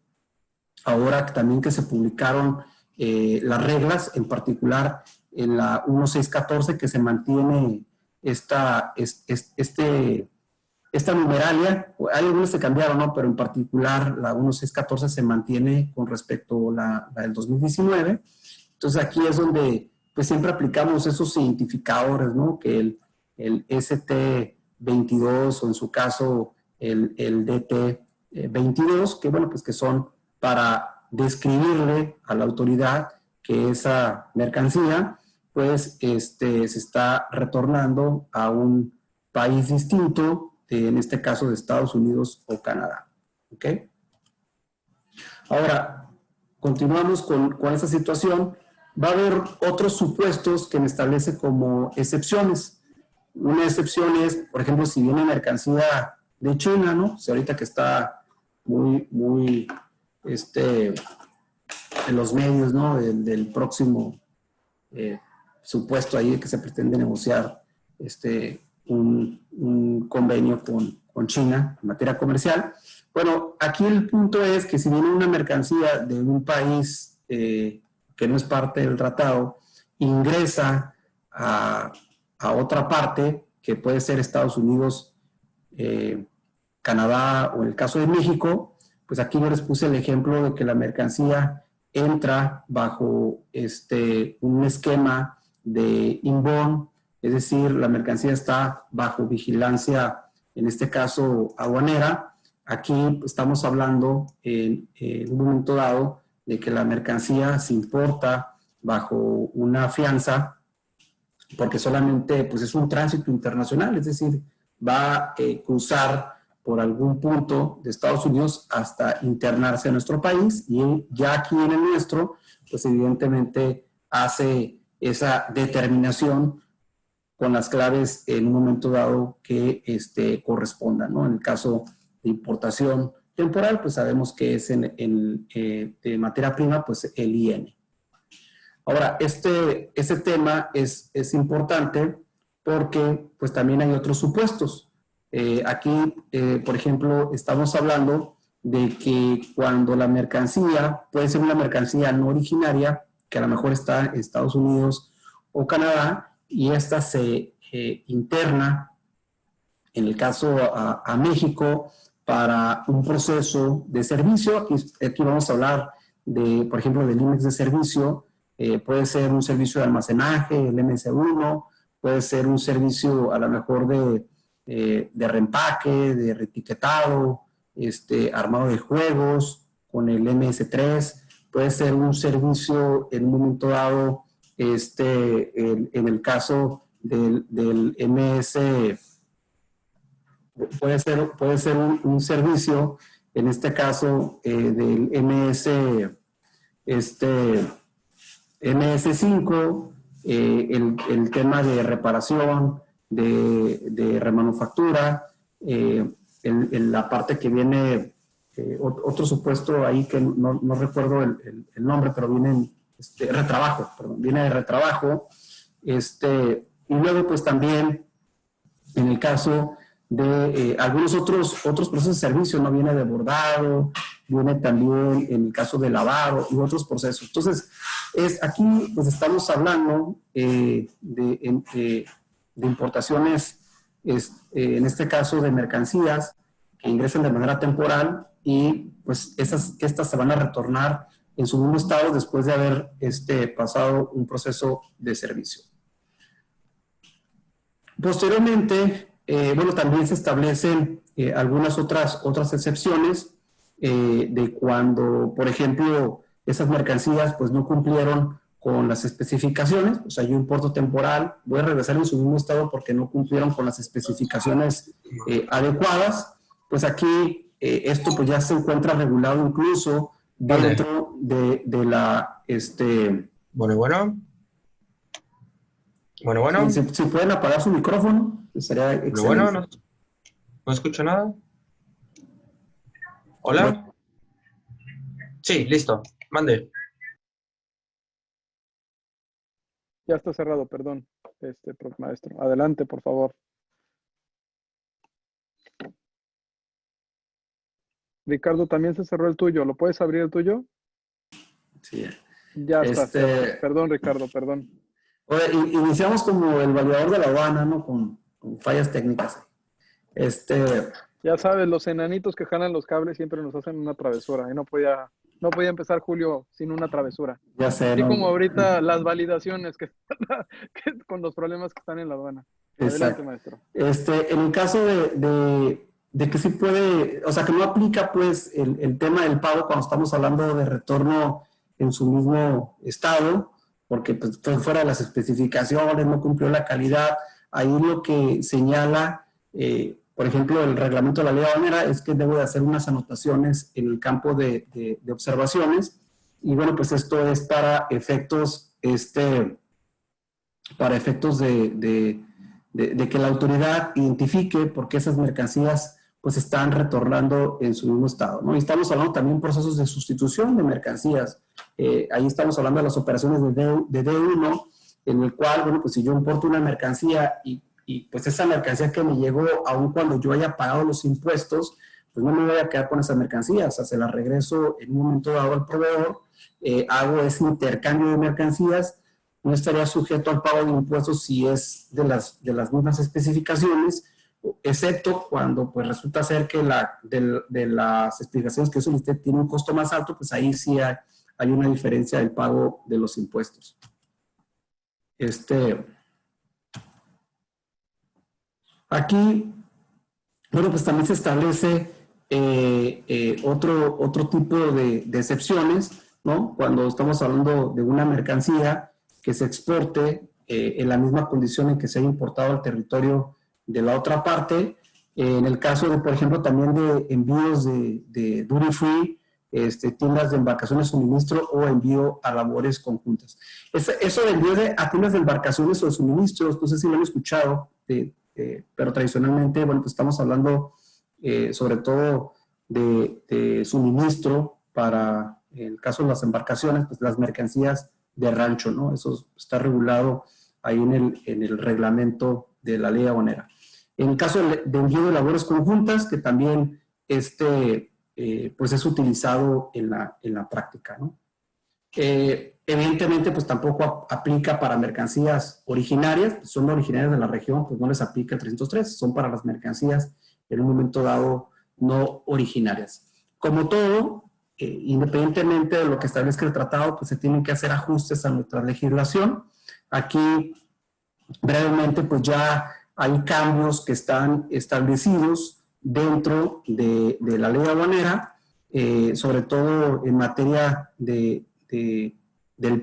ahora también que se publicaron las reglas, en particular en la 1614, que se mantiene esta numeralia, hay algunos que cambiaron, ¿no? Pero en particular la 1614 se mantiene con respecto a la del 2019. Entonces aquí es donde pues siempre aplicamos esos identificadores, ¿no? Que el ST22 o en su caso el DT22, que bueno, pues que son para describirle a la autoridad que esa mercancía pues se está retornando a un país distinto, en este caso de Estados Unidos o Canadá. ¿Ok? Ahora, continuamos con esta situación. Va a haber otros supuestos que me establece como excepciones. Una excepción es, por ejemplo, si viene mercancía de China, ¿no? O sea, ahorita que está muy en los medios, ¿no? Del próximo supuesto ahí que se pretende negociar un convenio con China en materia comercial. Bueno, aquí el punto es que si viene una mercancía de un país que no es parte del tratado, ingresa a otra parte, que puede ser Estados Unidos, Canadá o el caso de México, pues aquí yo les puse el ejemplo de que la mercancía entra bajo un esquema de inbound, es decir, la mercancía está bajo vigilancia, en este caso aduanera. Aquí estamos hablando en un momento dado de que la mercancía se importa bajo una fianza, porque solamente pues, es un tránsito internacional, es decir, va a cruzar por algún punto de Estados Unidos hasta internarse a nuestro país, y ya aquí en el nuestro, pues evidentemente hace esa determinación con las claves en un momento dado que corresponda, ¿no? En el caso de importación temporal, pues sabemos que es de materia prima, pues el IN. Ahora, este tema es importante porque pues también hay otros supuestos. Aquí, por ejemplo, estamos hablando de que cuando la mercancía, puede ser una mercancía no originaria, que a lo mejor está en Estados Unidos o Canadá, y esta se interna, en el caso a México, para un proceso de servicio. Aquí vamos a hablar, por ejemplo, del IMEX de servicio. Puede ser un servicio de almacenaje, el MS1, puede ser un servicio a lo mejor de reempaque, de reetiquetado, armado de juegos con el MS3, puede ser un servicio en un momento dado, en el caso del MS, puede ser un servicio, en este caso del MS5, el tema de reparación, de remanufactura, en la parte que viene, otro supuesto ahí que no recuerdo el nombre, pero viene retrabajo, perdón, viene de retrabajo, y luego pues también en el caso de algunos otros procesos de servicio, no viene de bordado, viene también en el caso de lavado y otros procesos. Entonces, aquí pues estamos hablando de importaciones, en este caso de mercancías que ingresan de manera temporal, y pues estas se van a retornar en su mismo estado después de haber pasado un proceso de servicio. Posteriormente, bueno, también se establecen algunas otras excepciones de cuando, por ejemplo, esas mercancías pues no cumplieron con las especificaciones. O sea, yo importo temporal, voy a regresar en su mismo estado porque no cumplieron con las especificaciones adecuadas. Pues aquí esto pues ya se encuentra regulado incluso dentro de la... Bueno. Si pueden apagar su micrófono, sería excelente. Bueno, no escucho nada. ¿Hola? Bueno. Sí, listo. Mande. Ya está cerrado, perdón, maestro. Adelante, por favor. Ricardo, también se cerró el tuyo. ¿Lo puedes abrir el tuyo? Sí. Ya está cerrado. Perdón, Ricardo, perdón. Oye, iniciamos como el validador de la aduana, ¿no? Con fallas técnicas. Ya sabes, los enanitos que jalan los cables siempre nos hacen una travesura. Y no podía empezar Julio sin una travesura. Ya sé, así ¿no? como ahorita las validaciones que con los problemas que están en la aduana. Adelante, maestro. En el caso de que sí puede, o sea, que no aplica pues el tema del pago cuando estamos hablando de retorno en su mismo estado, porque pues fue fuera de las especificaciones, no cumplió la calidad. Ahí lo que señala, por ejemplo, el reglamento de la ley aduanera es que debo de hacer unas anotaciones en el campo de observaciones, y bueno, pues esto es para efectos, de que la autoridad identifique por qué esas mercancías pues están retornando en su mismo estado, ¿no? Y estamos hablando también de procesos de sustitución de mercancías. Ahí estamos hablando de las operaciones de D1, en el cual, bueno, pues si yo importo una mercancía y pues esa mercancía que me llegó, aun cuando yo haya pagado los impuestos, pues no me voy a quedar con esa mercancía, o sea, se la regreso en un momento dado al proveedor, hago ese intercambio de mercancías, no estaría sujeto al pago de impuestos si es de las mismas especificaciones, excepto cuando pues resulta ser que de las especificaciones que yo solicité tiene un costo más alto, pues ahí sí hay una diferencia del pago de los impuestos. Aquí, bueno, pues también se establece otro tipo de excepciones, ¿no? Cuando estamos hablando de una mercancía que se exporte en la misma condición en que se haya importado al territorio de la otra parte. En el caso de, por ejemplo, también de envíos de duty free, tiendas de embarcaciones de suministro o envío a labores conjuntas. Eso de envío a tiendas de embarcaciones o de suministros, no sé si lo han escuchado, pero tradicionalmente, bueno, pues estamos hablando sobre todo de suministro para, en el caso de las embarcaciones, pues las mercancías de rancho, ¿no? Eso está regulado ahí en el reglamento de la ley aduanera. En el caso de envío de labores conjuntas, que también pues es utilizado en la práctica, ¿no? Evidentemente, pues tampoco aplica para mercancías originarias, pues son originarias de la región, pues no les aplica el 303, son para las mercancías en un momento dado no originarias. Como todo, independientemente de lo que establezca el tratado, pues se tienen que hacer ajustes a nuestra legislación. Aquí, brevemente, pues ya hay cambios que están establecidos dentro de la ley aduanera, sobre todo en materia del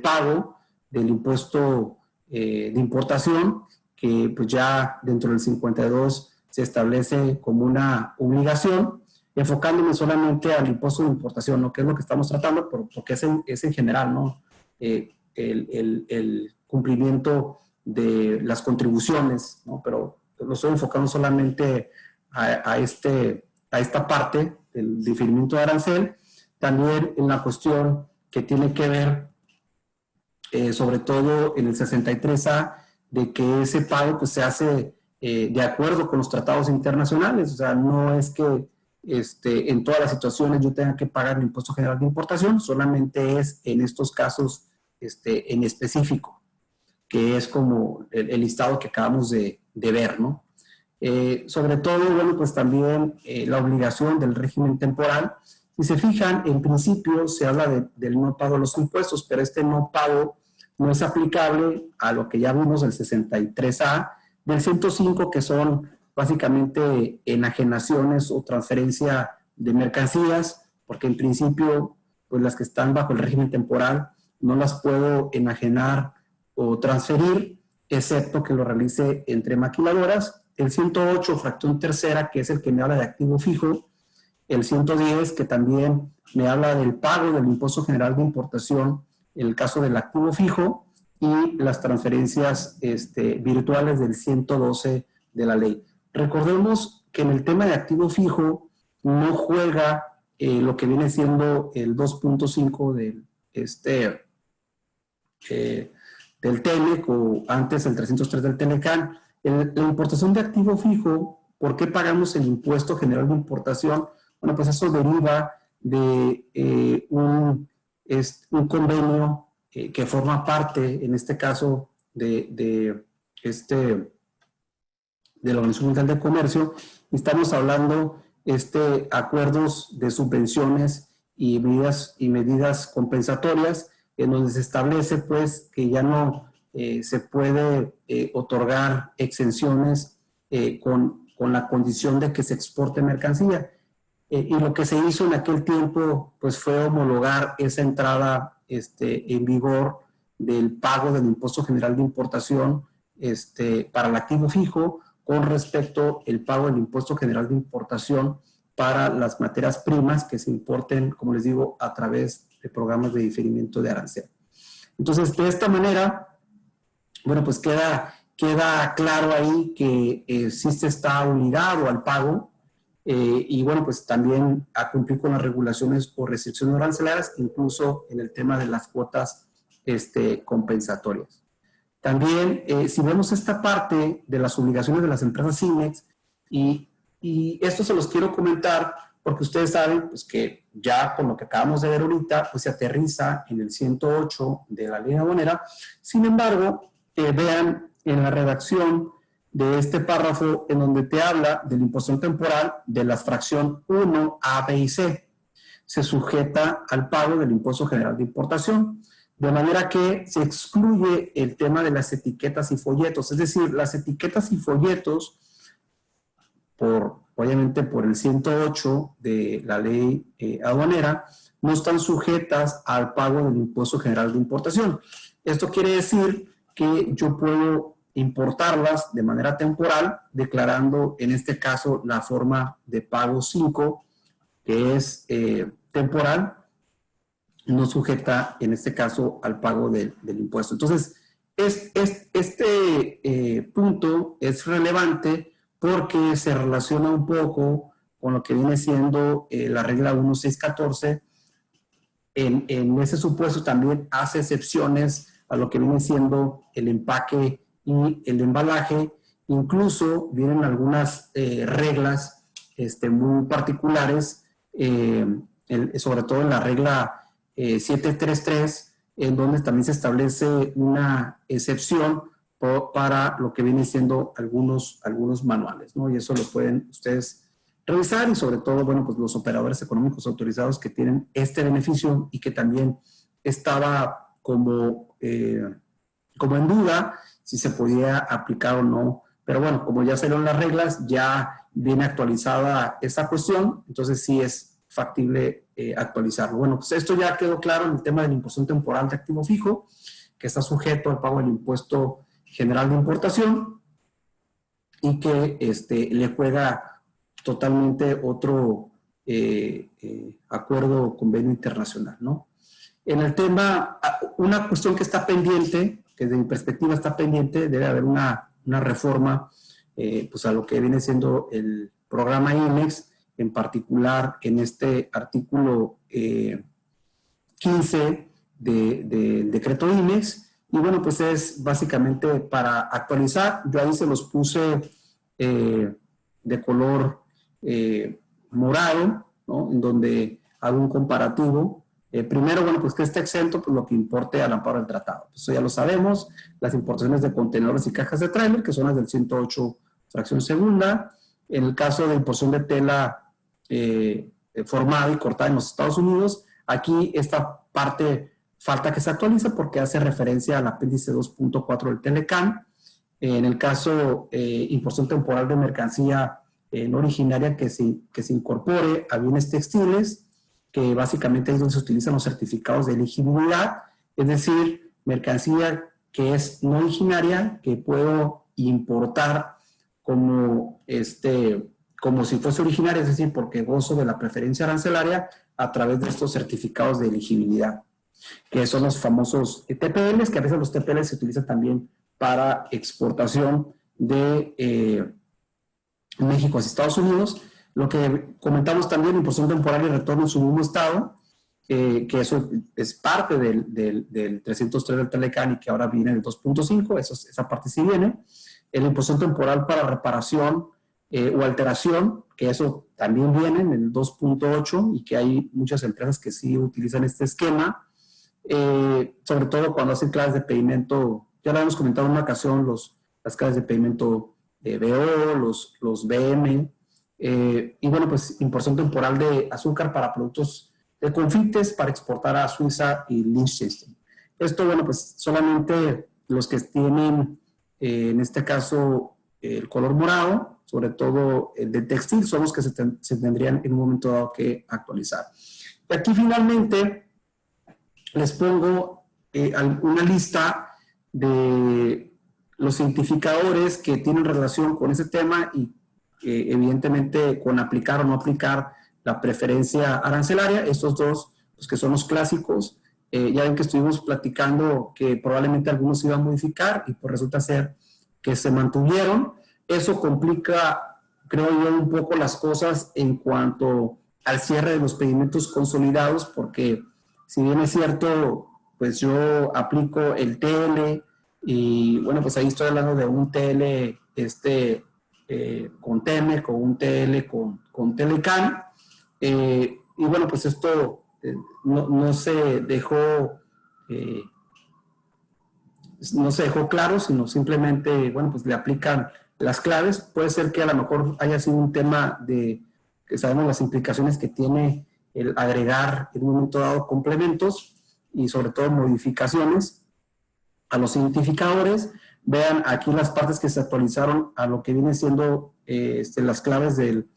pago del impuesto de importación, que pues ya dentro del 52 se establece como una obligación, enfocándome solamente al impuesto de importación, ¿no? Que es lo que estamos tratando, porque es en general, ¿no? El cumplimiento de las contribuciones, ¿no? Pero lo estoy enfocando solamente a esta parte del diferimiento de arancel, también en la cuestión que tiene que ver, sobre todo en el 63A, de que ese pago pues, se hace de acuerdo con los tratados internacionales, o sea, no es que en todas las situaciones yo tenga que pagar el impuesto general de importación, solamente es en estos casos en específico, que es como el listado que acabamos de ver, ¿no? Sobre todo, bueno, pues también la obligación del régimen temporal. Si se fijan, en principio se habla del no pago de los impuestos, pero este no pago no es aplicable a lo que ya vimos del 63A, del 105, que son básicamente enajenaciones o transferencia de mercancías, porque en principio, pues las que están bajo el régimen temporal no las puedo enajenar o transferir, excepto que lo realice entre maquiladoras. El 108, fracción tercera, que es el que me habla de activo fijo. El 110, que también me habla del pago del impuesto general de importación en el caso del activo fijo, y las transferencias virtuales del 112 de la ley. Recordemos que en el tema de activo fijo no juega lo que viene siendo el 2.5 del TEMEC, o antes el 303 del TEMECAN. La importación de activo fijo, ¿por qué pagamos el impuesto general de importación? Bueno, pues eso deriva de un convenio que forma parte, en este caso, de la Organización Mundial de Comercio. Estamos hablando acuerdos de subvenciones y medidas compensatorias, en donde se establece pues que ya no se puede otorgar exenciones con la condición de que se exporte mercancía. Y lo que se hizo en aquel tiempo pues fue homologar esa entrada en vigor del pago del impuesto general de importación para el activo fijo, con respecto al pago del impuesto general de importación para las materias primas que se importen, como les digo, a través de programas de diferimiento de arancel. Entonces, de esta manera, bueno, pues queda queda claro ahí que SISTE está obligado al pago y bueno, pues también a cumplir con las regulaciones o restricciones arancelarias, incluso en el tema de las cuotas compensatorias. También, si vemos esta parte de las obligaciones de las empresas CIMEX, y esto se los quiero comentar porque ustedes saben pues, que ya con lo que acabamos de ver ahorita, pues se aterriza en el 108 de la ley aduanera. Sin embargo, vean en la redacción de este párrafo en donde te habla de la imposición temporal de la fracción 1, A, B y C. Se sujeta al pago del impuesto general de importación. De manera que se excluye el tema de las etiquetas y folletos. Es decir, las etiquetas y folletos, obviamente por el 108 de la ley aduanera, no están sujetas al pago del impuesto general de importación. Esto quiere decir que yo puedo importarlas de manera temporal, declarando en este caso la forma de pago 5, que es temporal, no sujeta en este caso al pago del impuesto. Entonces, este punto es relevante porque se relaciona un poco con lo que viene siendo la regla 1614. En ese supuesto también hace excepciones a lo que viene siendo el empaque y el embalaje. Incluso vienen algunas reglas muy particulares, sobre todo en la regla 733, en donde también se establece una excepción para lo que viene siendo algunos manuales, ¿no? Y eso lo pueden ustedes revisar y sobre todo, bueno, pues los operadores económicos autorizados que tienen este beneficio y que también estaba como en duda si se podía aplicar o no. Pero bueno, como ya salieron las reglas, ya viene actualizada esa cuestión, entonces sí es factible actualizarlo. Bueno, pues esto ya quedó claro en el tema de la imposición temporal de activo fijo, que está sujeto al pago del impuesto general de importación y que le juega totalmente otro acuerdo o convenio internacional, ¿no? En el tema, una cuestión que está pendiente, que desde mi perspectiva está pendiente, debe haber una reforma pues a lo que viene siendo el programa IMEX, en particular en este artículo 15 del decreto IMEX, y bueno, pues es básicamente para actualizar. Yo ahí se los puse de color morado, ¿no? En donde hago un comparativo. Primero, bueno, pues que esté exento por lo que importe al amparo del tratado. Eso ya lo sabemos, las importaciones de contenedores y cajas de tráiler, que son las del 108 fracción segunda. En el caso de importación de tela formada y cortada en los Estados Unidos, aquí esta parte falta que se actualice porque hace referencia al apéndice 2.4 del Telecán. En el caso importación temporal de mercancía no originaria que se incorpore a bienes textiles, que básicamente es donde se utilizan los certificados de elegibilidad, es decir, mercancía que es no originaria, que puedo importar como si fuese originaria, es decir, porque gozo de la preferencia arancelaria a través de estos certificados de elegibilidad, que son los famosos TPLs, que a veces los TPLs se utilizan también para exportación de México hacia Estados Unidos. Lo que comentamos también, imposición temporal y retorno en su mismo estado, que eso es parte del 303 del Telecán y que ahora viene el 2.5, esa parte sí viene. La imposición temporal para reparación o alteración, que eso también viene en el 2.8 y que hay muchas empresas que sí utilizan este esquema, sobre todo cuando hacen claves de pedimento. Ya lo hemos comentado en una ocasión, las claves de pedimento de BO, los BM, y bueno, pues importación temporal de azúcar para productos de confites para exportar a Suiza y Liechtenstein. Esto, bueno, pues solamente los que tienen, en este caso, el color morado, sobre todo el de textil, son los que se tendrían en un momento dado que actualizar. Y aquí finalmente les pongo una lista de los identificadores que tienen relación con ese tema y evidentemente con aplicar o no aplicar la preferencia arancelaria. Estos dos, pues, que son los clásicos, ya ven que estuvimos platicando que probablemente algunos se iban a modificar y pues resulta ser que se mantuvieron. Eso complica, creo yo, un poco las cosas en cuanto al cierre de los pedimentos consolidados, porque si bien es cierto, pues yo aplico el TL y bueno, pues ahí estoy hablando de un TL con TEMEC o un TL con Telecán, y bueno, pues esto no se dejó claro, sino simplemente, bueno, pues le aplican las claves. Puede ser que a lo mejor haya sido un tema de que sabemos las implicaciones que tiene el agregar en un momento dado complementos y sobre todo modificaciones a los identificadores. Vean aquí las partes que se actualizaron a lo que viene siendo las claves del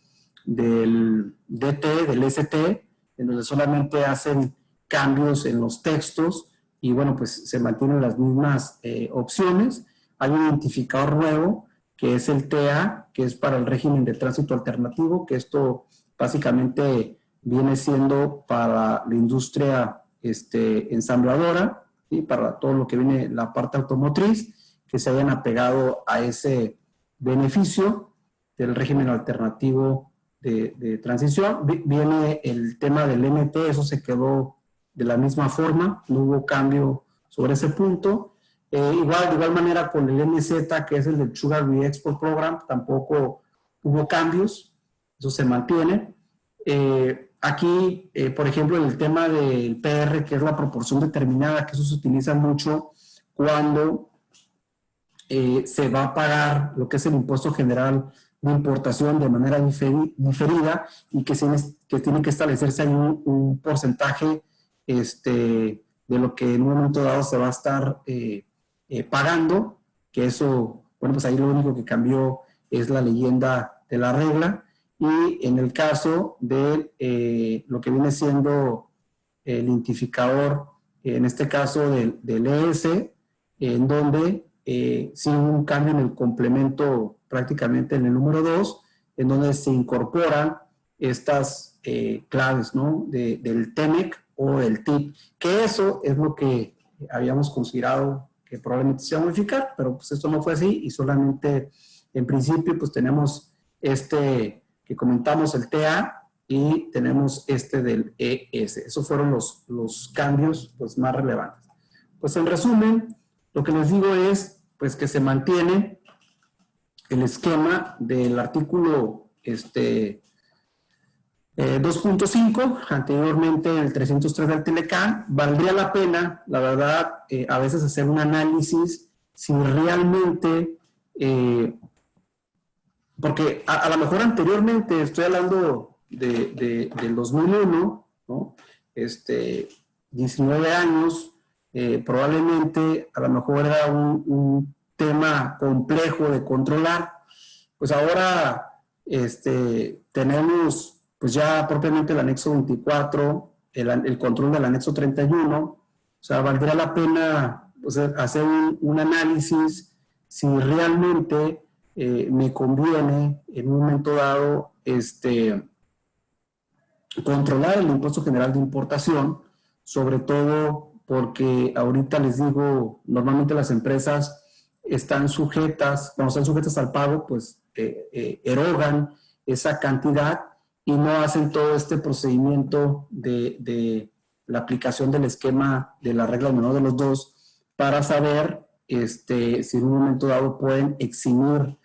DT, del ST, en donde solamente hacen cambios en los textos y bueno, pues se mantienen las mismas opciones. Hay un identificador nuevo que es el TA, que es para el régimen de tránsito alternativo, que esto básicamente viene siendo para la industria ensambladora y para todo lo que viene la parte automotriz, que se hayan apegado a ese beneficio del régimen alternativo de transición. Viene el tema del MT, eso se quedó de la misma forma, no hubo cambio sobre ese punto. De igual manera con el MZ, que es el del Sugar Re-Export Program, tampoco hubo cambios, eso se mantiene. Aquí, por ejemplo, el tema del PR, que es la proporción determinada, que eso se utiliza mucho cuando se va a pagar lo que es el impuesto general de importación de manera diferida y que tiene que establecerse ahí un porcentaje de lo que en un momento dado se va a estar pagando, que eso, bueno, pues ahí lo único que cambió es la leyenda de la regla. Y en el caso de lo que viene siendo el identificador, en este caso del ES, en donde sí hubo un cambio en el complemento prácticamente en el número 2, en donde se incorporan estas claves, ¿no? Del TEMEC o del TIP, que eso es lo que habíamos considerado que probablemente se iba a modificar, pero pues esto no fue así y solamente en principio pues tenemos que comentamos el TA y tenemos del ES. Esos fueron los cambios pues más relevantes. Pues en resumen, lo que les digo es pues que se mantiene el esquema del artículo 2.5, anteriormente el 303 del Telecán. Valdría la pena, la verdad, a veces hacer un análisis si realmente, porque a lo mejor anteriormente, estoy hablando del 2001, ¿no? 19 años, probablemente a lo mejor era un tema complejo de controlar. Pues ahora tenemos pues ya propiamente el anexo 24, el control del anexo 31, o sea, valdría la pena pues, hacer un análisis si realmente me conviene en un momento dado controlar el impuesto general de importación, sobre todo porque ahorita les digo, normalmente las empresas están sujetas, cuando están sujetas al pago, pues erogan esa cantidad y no hacen todo este procedimiento de la aplicación del esquema de la regla menor de los dos para saber si en un momento dado pueden eximir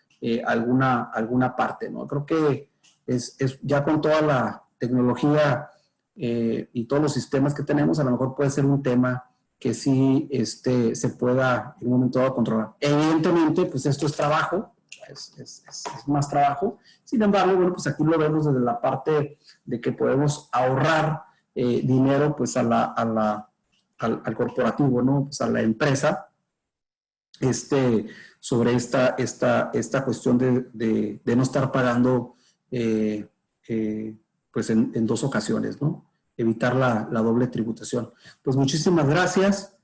alguna parte, ¿no? Creo que es ya con toda la tecnología y todos los sistemas que tenemos, a lo mejor puede ser un tema que sí se pueda en un momento dado controlar. Evidentemente, pues esto es trabajo, es más trabajo. Sin embargo, bueno, pues aquí lo vemos desde la parte de que podemos ahorrar dinero pues al corporativo, ¿no? Pues a la empresa, sobre esta cuestión de no estar pagando pues en dos ocasiones, ¿no? Evitar la doble tributación. Pues muchísimas gracias.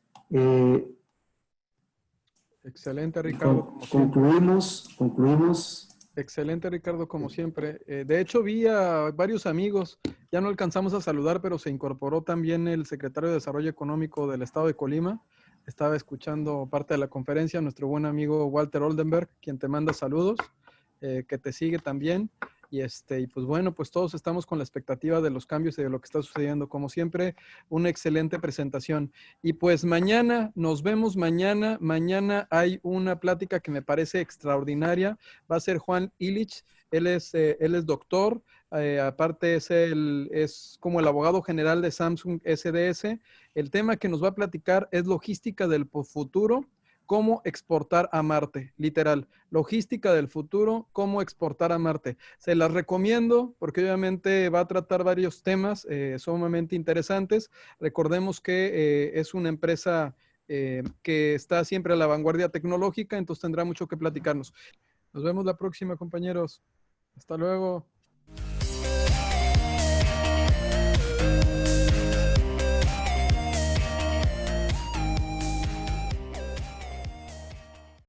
Excelente, Ricardo. Concluimos. Excelente, Ricardo, como siempre. De hecho, vi a varios amigos, ya no alcanzamos a saludar, pero se incorporó también el secretario de Desarrollo Económico del Estado de Colima, estaba escuchando parte de la conferencia, nuestro buen amigo Walter Oldenberg, quien te manda saludos, que te sigue también. Y pues bueno, pues todos estamos con la expectativa de los cambios y de lo que está sucediendo. Como siempre, una excelente presentación. Y pues mañana, nos vemos mañana. Mañana hay una plática que me parece extraordinaria. Va a ser Juan Illich. Él es doctor. Aparte es como el abogado general de Samsung SDS. El tema que nos va a platicar es logística del futuro. Cómo exportar a Marte, literal. Logística del futuro, cómo exportar a Marte. Se las recomiendo porque obviamente va a tratar varios temas sumamente interesantes. Recordemos que es una empresa que está siempre a la vanguardia tecnológica, entonces tendrá mucho que platicarnos. Nos vemos la próxima, compañeros. Hasta luego.